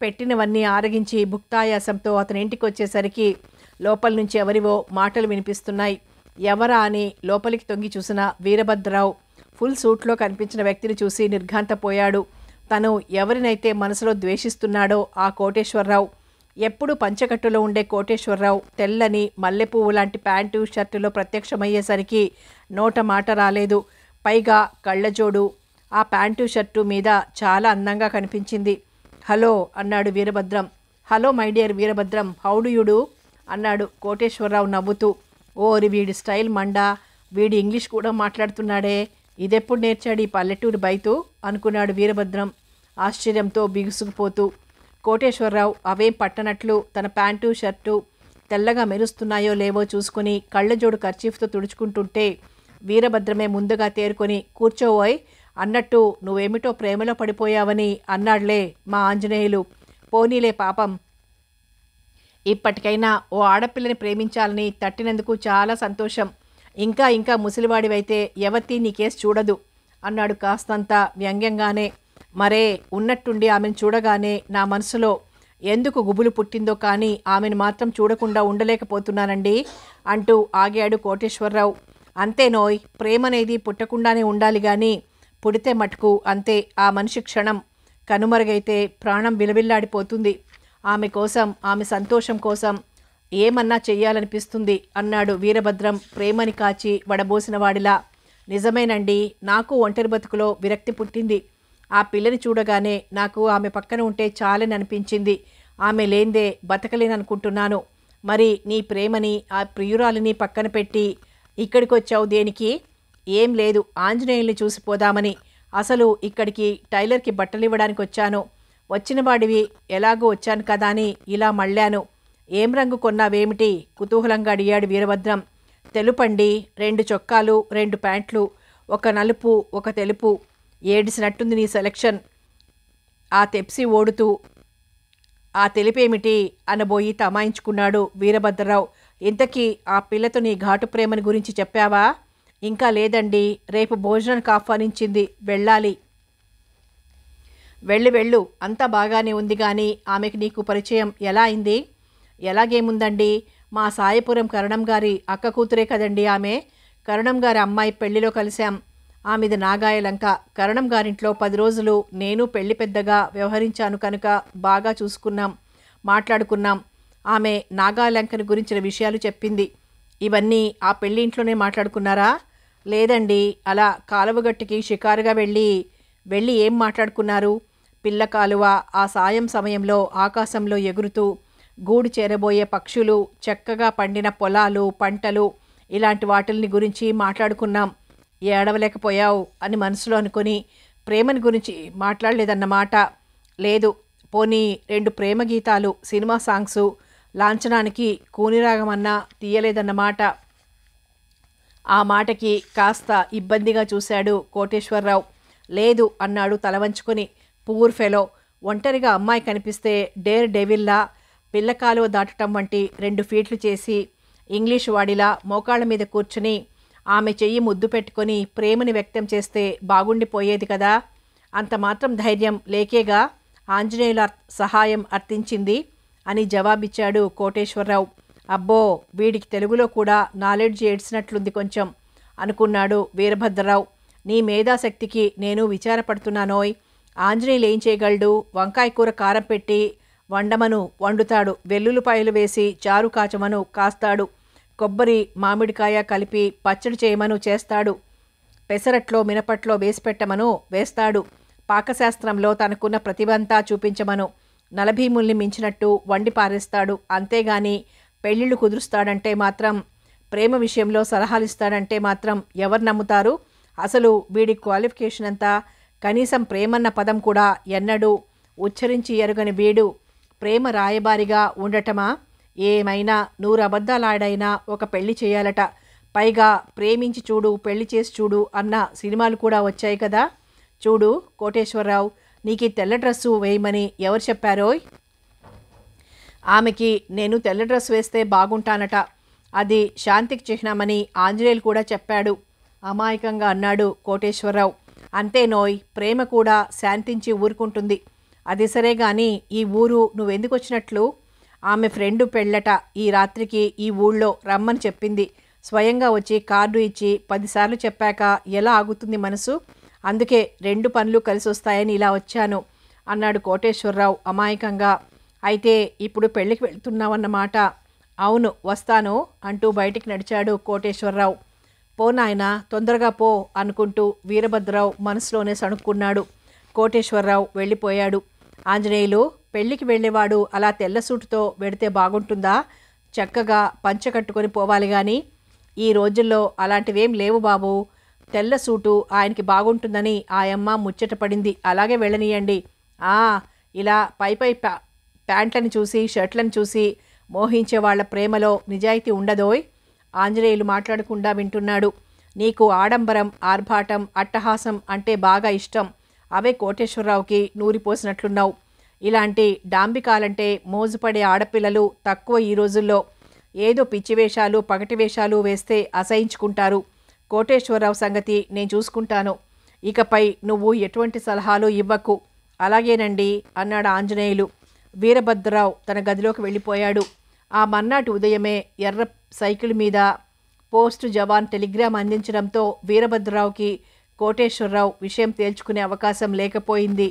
పెట్టినవన్నీ ఆరగించి భుక్తాయాసంతో అతని ఇంటికి వచ్చేసరికి లోపల నుంచి ఎవరివో మాటలు వినిపిస్తున్నాయి. ఎవరా అని లోపలికి తొంగి చూసిన వీరభద్రరావు ఫుల్ సూట్లో కనిపించిన వ్యక్తిని చూసి నిర్ఘాంతపోయాడు. తను ఎవరినైతే మనసులో ద్వేషిస్తున్నాడో ఆ కోటేశ్వరరావు. ఎప్పుడు పంచకట్టులో ఉండే కోటేశ్వరరావు తెల్లని మల్లెపువ్వు లాంటి ప్యాంటు షర్టులో ప్రత్యక్షమయ్యేసరికి నోట మాట రాలేదు. పైగా కళ్ళజోడు ఆ ప్యాంటు షర్టు మీద చాలా అందంగా కనిపించింది. హలో అన్నాడు Veerabhadram. Hello my dear Veerabhadram, how do you do అన్నాడు కోటేశ్వరరావు నవ్వుతూ. ఓరి వీడి స్టైల్ మండా, వీడి ఇంగ్లీష్ కూడా మాట్లాడుతున్నాడే, ఇదెప్పుడు నేర్చాడు ఈ పల్లెటూరు బైతు అనుకున్నాడు వీరభద్రం ఆశ్చర్యంతో బిగుసుకుపోతూ. కోటేశ్వరరావు అవేం పట్టనట్లు తన ప్యాంటు షర్టు తెల్లగా మెరుస్తున్నాయో లేవో చూసుకుని కళ్ళజోడు కర్చీఫ్తో తుడుచుకుంటుంటే వీరభద్రమే ముందుగా తేరుకొని కూర్చోవోయ్ అన్నట్టు నువ్వేమిటో ప్రేమలో పడిపోయావని అన్నాడులే మా ఆంజనేయులు. పోనీలే పాపం, ఇప్పటికైనా ఓ ఆడపిల్లని ప్రేమించాలని తట్టినందుకు చాలా సంతోషం. ఇంకా ఇంకా ముసలివాడివైతే ఎవత్తి నీ కేసు చూడదు అన్నాడు కాస్తంత వ్యంగ్యంగానే. మరే ఉన్నట్టుండి ఆమెను చూడగానే నా మనసులో ఎందుకు గుబులు పుట్టిందో కానీ ఆమెను మాత్రం చూడకుండా ఉండలేకపోతున్నానండి అంటూ ఆగాడు కోటేశ్వరరావు. అంతేనోయ్, ప్రేమనేది పుట్టకుండానే ఉండాలి కానీ పుడితే మటుకు అంతే, ఆ మనిషి క్షణం కనుమరుగైతే ప్రాణం విలవిల్లాడిపోతుంది. ఆమె కోసం, ఆమె సంతోషం కోసం ఏమన్నా చెయ్యాలనిపిస్తుంది అన్నాడు వీరభద్రం ప్రేమని కాచి వడబోసిన వాడిలా. నిజమేనండి, నాకు ఒంటరి బతుకులో విరక్తి పుట్టింది. ఆ పిల్లని చూడగానే నాకు ఆమె పక్కన ఉంటే చాలని అనిపించింది. ఆమె లేందే బతకలేననుకుంటున్నాను. మరి నీ ప్రేమని ఆ ప్రియురాలిని పక్కన పెట్టి ఇక్కడికి వచ్చావు దేనికి? ఏం లేదు, ఆంజనేయుల్ని చూసిపోదామని. అసలు ఇక్కడికి టైలర్కి బట్టలు ఇవ్వడానికి వచ్చాను. వచ్చిన వాడివి ఎలాగో వచ్చాను కదా అని ఇలా మళ్ళాను. ఏం రంగు కొన్నావేమిటి కుతూహలంగా అడిగాడు వీరభద్రం. తెలుపండి, 2 చొక్కాలు 2 ప్యాంట్లు, ఒక నలుపు ఒక తెలుపు. ఏడిసినట్టుంది నీ సెలక్షన్. ఆ తెప్సి ఓడుతూ ఆ తెలిపేమిటి అనబోయి తమాయించుకున్నాడు వీరభద్రరావు. ఇంతకీ ఆ పిల్లతో నీ ఘాటు ప్రేమని గురించి చెప్పావా? ఇంకా లేదండి, రేపు భోజనానికి ఆహ్వానించింది, వెళ్ళాలి. వెళ్ళు, అంతా బాగానే ఉంది కానీ ఆమెకు నీకు పరిచయం ఎలా అయింది? ఎలాగేముందండి, మా సాయపురం కరణం గారి అక్క కూతురే కదండి ఆమె. కరణం గారి అమ్మాయి పెళ్లిలో కలిశాం. ఆమెది నాగాయలంక. కరణం గారింట్లో 10 రోజులు నేను పెళ్లి పెద్దగా వ్యవహరించాను కనుక బాగా చూసుకున్నాం, మాట్లాడుకున్నాం. ఆమె నాగాలంకని గురించిన విషయాలు చెప్పింది. ఇవన్నీ ఆ పెళ్లి ఇంట్లోనే మాట్లాడుకున్నారా? లేదండి, అలా కాలువగట్టుకి షికారుగా వెళ్ళి ఏం మాట్లాడుకున్నారు? పిల్ల కాలువ, ఆ సాయం సమయంలో ఆకాశంలో ఎగురుతూ గూడు చేరబోయే పక్షులు, చక్కగా పండిన పొలాలు, పంటలు, ఇలాంటి వాటిల్ని గురించి మాట్లాడుకున్నాం. ఏడవలేకపోయావు అని మనసులో అనుకొని ప్రేమని గురించి మాట్లాడలేదన్నమాట. లేదు, పోనీ 2 ప్రేమ గీతాలు, సినిమా సాంగ్సు లాంఛనానికి కూనిరాగమన్నా తీయలేదన్నమాట. ఆ మాటకి కాస్త ఇబ్బందిగా చూశాడు కోటేశ్వరరావు. లేదు అన్నాడు తల వంచుకొని. పూర్ ఫెలో, ఒంటరిగా అమ్మాయి కనిపిస్తే డేర్ డెవిల్లా పిల్ల కాలువ దాటటం వంటి 2 ఫీట్లు చేసి ఇంగ్లీష్ వాడిలా మోకాళ్ళ మీద కూర్చుని ఆమె చెయ్యి ముద్దు పెట్టుకొని ప్రేమని వ్యక్తం చేస్తే బాగుండిపోయేది కదా. అంత మాత్రం ధైర్యం లేకేగా ఆంజనేయుల సహాయం అర్థించింది అని జవాబిచ్చాడు కోటేశ్వరరావు. అబ్బో, వీడికి తెలుగులో కూడా నాలెడ్జ్ ఏడ్చినట్లుంది కొంచెం అనుకున్నాడు వీరభద్రరావు. నీ మేధాశక్తికి నేను విచారపడుతున్నానోయ్. ఆంజనేయులు ఏం చేయగలడు? వంకాయ కూర కారం పెట్టి వండమను వండుతాడు, వెల్లుల్లిపాయలు వేసి చారు కాచమను కాస్తాడు, కొబ్బరి మామిడికాయ కలిపి పచ్చడి చేయమను చేస్తాడు, పెసరట్లో మినపట్లో వేసి పెట్టమను వేస్తాడు, పాకశాస్త్రంలో తనకున్న ప్రతిభంతా చూపించమను నలభీముల్ని మించినట్టు వండి పారేస్తాడు. అంతేగాని పెళ్ళిళ్ళు కుదురుస్తాడంటే మాత్రం, ప్రేమ విషయంలో సలహాలిస్తాడంటే మాత్రం ఎవరు నమ్ముతారు? అసలు వీడి క్వాలిఫికేషన్ అంతా కనీసం ప్రేమన్న పదం కూడా ఎన్నడూ ఉచ్చరించి ఎరుగని వీడు ప్రేమ రాయబారిగా ఉండటమా? ఏమైనా 100 అబద్ధాలాడైనా ఒక పెళ్లి చేయాలట. పైగా ప్రేమించి చూడు పెళ్లి చేసి చూడు అన్న సినిమాలు కూడా వచ్చాయి కదా. చూడు కోటేశ్వరరావు, నీకు ఈ తెల్ల డ్రెస్సు వేయమని ఎవరు చెప్పారోయ్? ఆమెకి నేను తెల్ల డ్రెస్ వేస్తే బాగుంటానట, అది శాంతికి చిహ్నమని ఆంజనేయులు కూడా చెప్పాడు అమాయకంగా అన్నాడు కోటేశ్వరరావు. అంతేనోయ్, ప్రేమ కూడా శాంతించి ఊరుకుంటుంది. అది సరే గాని ఈ ఊరు నువ్వెందుకు వచ్చినట్లు? ఆమె ఫ్రెండు పెళ్ళట, ఈ రాత్రికి ఈ ఊళ్ళో రమ్మని చెప్పింది. స్వయంగా వచ్చి కార్డు ఇచ్చి 10 సార్లు చెప్పాక ఎలా ఆగుతుంది మనసు? అందుకే 2 పనులు కలిసి వస్తాయని ఇలా వచ్చాను అన్నాడు కోటేశ్వరరావు అమాయకంగా. అయితే ఇప్పుడు పెళ్ళికి వెళ్తున్నావన్నమాట? అవును, వస్తాను అంటూ బయటికి నడిచాడు కోటేశ్వరరావు. పో నాయనా, తొందరగా పో అనుకుంటూ వీరభద్రరావు మనసులోనే సణుక్కున్నాడు. కోటేశ్వరరావు వెళ్ళిపోయాడు. ఆంజనేయులు, పెళ్ళికి వెళ్ళేవాడు అలా తెల్ల సూటుతో వెడితే బాగుంటుందా? చక్కగా పంచ కట్టుకొని పోవాలి కానీ. ఈ రోజుల్లో అలాంటివేం లేవు బాబు. తెల్ల సూటు ఆయనకి బాగుంటుందని ఆయమ్మ ముచ్చట పడింది. అలాగే వెళ్ళనీయండి. ఇలా పై ప్యాంట్లను చూసి షర్ట్లను చూసి మోహించే వాళ్ళ ప్రేమలో నిజాయితీ ఉండదోయ్. ఆంజనేయులు మాట్లాడకుండా వింటున్నాడు. నీకు ఆడంబరం, ఆర్భాటం, అట్టహాసం అంటే బాగా ఇష్టం. అవే కోటేశ్వరరావుకి నూరిపోసినట్లున్నావు. ఇలాంటి డాంబికాలంటే మోజుపడే ఆడపిల్లలు తక్కువ ఈ రోజుల్లో. ఏదో పిచ్చి వేషాలు పగటి వేషాలు వేస్తే అసహించుకుంటారు. కోటేశ్వరరావు సంగతి నేను చూసుకుంటాను. ఇకపై నువ్వు ఎటువంటి సలహాలు ఇవ్వకు. అలాగేనండి అన్నాడు ఆంజనేయులు. వీరభద్రరావు తన గదిలోకి వెళ్ళిపోయాడు. ఆ మర్నాటి ఉదయమే ఎర్ర సైకిల్ మీద పోస్ట్ జవాన్ టెలిగ్రామ్ అందించడంతో వీరభద్రరావుకి కోటేశ్వరరావు విషయం తేల్చుకునే అవకాశం లేకపోయింది.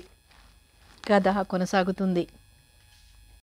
కథ కొనసాగుతుంది.